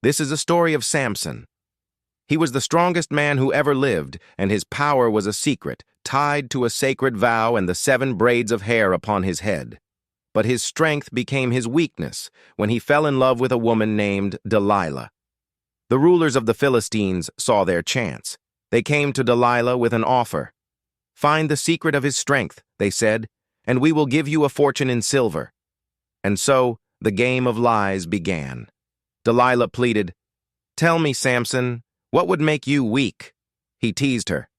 This is a story of Samson. He was the strongest man who ever lived, and his power was a secret, tied to a sacred vow and the 7 braids of hair upon his head. But his strength became his weakness when he fell in love with a woman named Delilah. The rulers of the Philistines saw their chance. They came to Delilah with an offer. "Find the secret of his strength," they said, "and we will give you a fortune in silver." And so the game of lies began. Delilah pleaded, "Tell me, Samson, what would make you weak?" He teased her.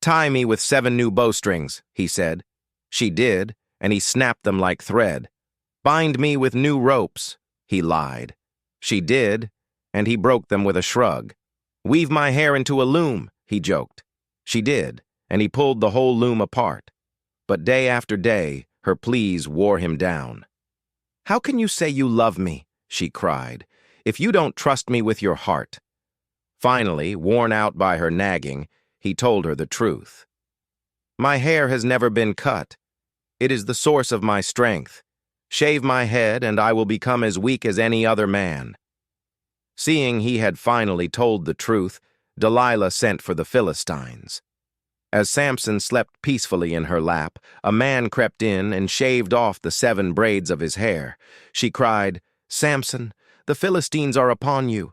"Tie me with 7 new bowstrings," he said. She did, and he snapped them like thread. "Bind me with new ropes," he lied. She did, and he broke them with a shrug. "Weave my hair into a loom," he joked. She did, and he pulled the whole loom apart. But day after day, her pleas wore him down. "How can you say you love me," she cried, "if you don't trust me with your heart?" Finally, worn out by her nagging, he told her the truth. "My hair has never been cut. It is the source of my strength. Shave my head, and I will become as weak as any other man." Seeing he had finally told the truth, Delilah sent for the Philistines. As Samson slept peacefully in her lap, a man crept in and shaved off the 7 braids of his hair. She cried, "Samson, the Philistines are upon you."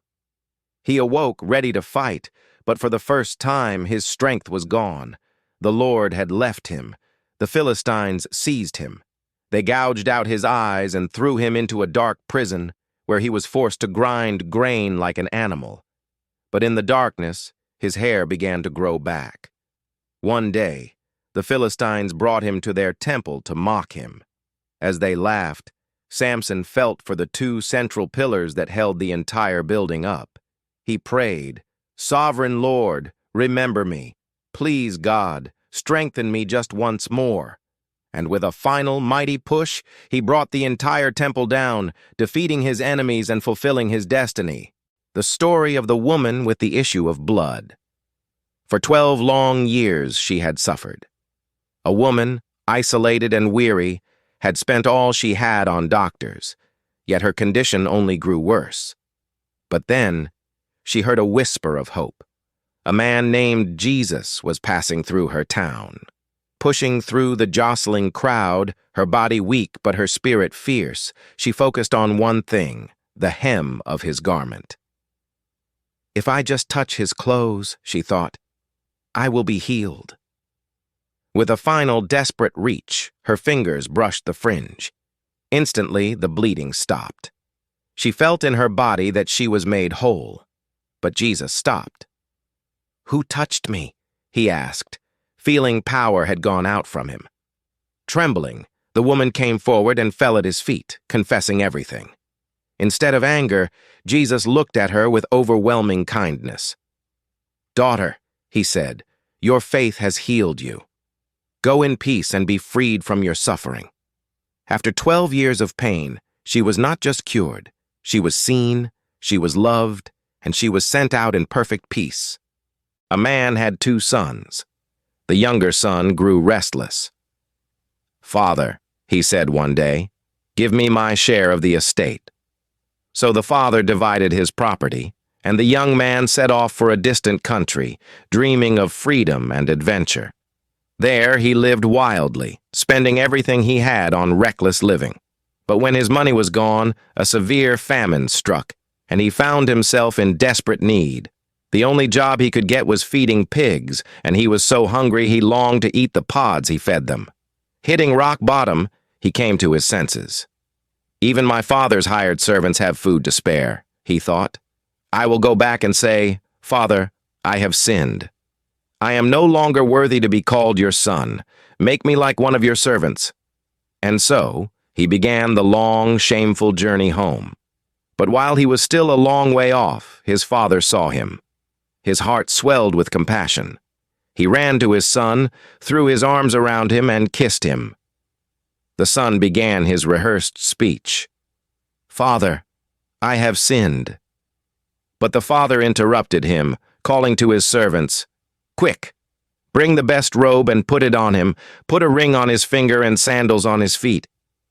He awoke ready to fight, but for the first time his strength was gone. The Lord had left him. The Philistines seized him. They gouged out his eyes and threw him into a dark prison, where he was forced to grind grain like an animal. But in the darkness, his hair began to grow back. One day, the Philistines brought him to their temple to mock him. As they laughed, Samson felt for the 2 central pillars that held the entire building up. He prayed, "Sovereign Lord, remember me. Please, God, strengthen me just once more." And with a final mighty push, he brought the entire temple down, defeating his enemies and fulfilling his destiny. The story of the woman with the issue of blood. For 12 long years she had suffered. A woman, isolated and weary, had spent all she had on doctors, yet her condition only grew worse. But then, she heard a whisper of hope. A man named Jesus was passing through her town. Pushing through the jostling crowd, her body weak but her spirit fierce, she focused on one thing, the hem of his garment. "If I just touch his clothes," she thought, "I will be healed." With a final desperate reach, her fingers brushed the fringe. Instantly, the bleeding stopped. She felt in her body that she was made whole. But Jesus stopped. "Who touched me?" he asked, feeling power had gone out from him. Trembling, the woman came forward and fell at his feet, confessing everything. Instead of anger, Jesus looked at her with overwhelming kindness. "Daughter," he said, "your faith has healed you. Go in peace and be freed from your suffering." After 12 years of pain, she was not just cured, she was seen, she was loved, and she was sent out in perfect peace. A man had 2 sons. The younger son grew restless. "Father," he said one day, "give me my share of the estate." So the father divided his property, and the young man set off for a distant country, dreaming of freedom and adventure. There he lived wildly, spending everything he had on reckless living. But when his money was gone, a severe famine struck, and he found himself in desperate need. The only job he could get was feeding pigs, and he was so hungry he longed to eat the pods he fed them. Hitting rock bottom, he came to his senses. "Even my father's hired servants have food to spare," he thought. "I will go back and say, 'Father, I have sinned. I am no longer worthy to be called your son. Make me like one of your servants.'" And so, he began the long, shameful journey home. But while he was still a long way off, his father saw him. His heart swelled with compassion. He ran to his son, threw his arms around him, and kissed him. The son began his rehearsed speech. "Father, I have sinned." But the father interrupted him, calling to his servants, "Quick, bring the best robe and put it on him. Put a ring on his finger and sandals on his feet.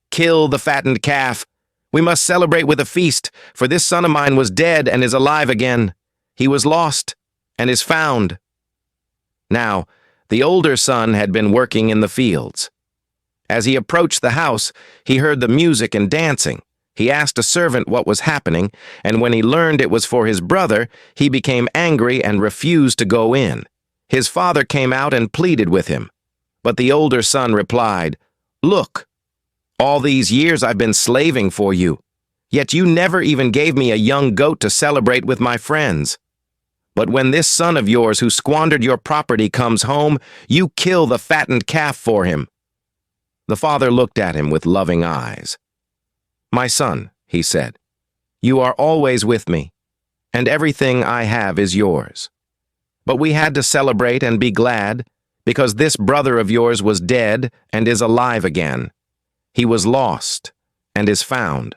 Kill the fattened calf. We must celebrate with a feast, for this son of mine was dead and is alive again. He was lost and is found." Now, the older son had been working in the fields. As he approached the house, he heard the music and dancing. He asked a servant what was happening, and when he learned it was for his brother, he became angry and refused to go in. His father came out and pleaded with him. But the older son replied, "Look, all these years I've been slaving for you, yet you never even gave me a young goat to celebrate with my friends. But when this son of yours who squandered your property comes home, you kill the fattened calf for him." The father looked at him with loving eyes. "My son," he said, "you are always with me, and everything I have is yours. But we had to celebrate and be glad, because this brother of yours was dead and is alive again. He was lost and is found."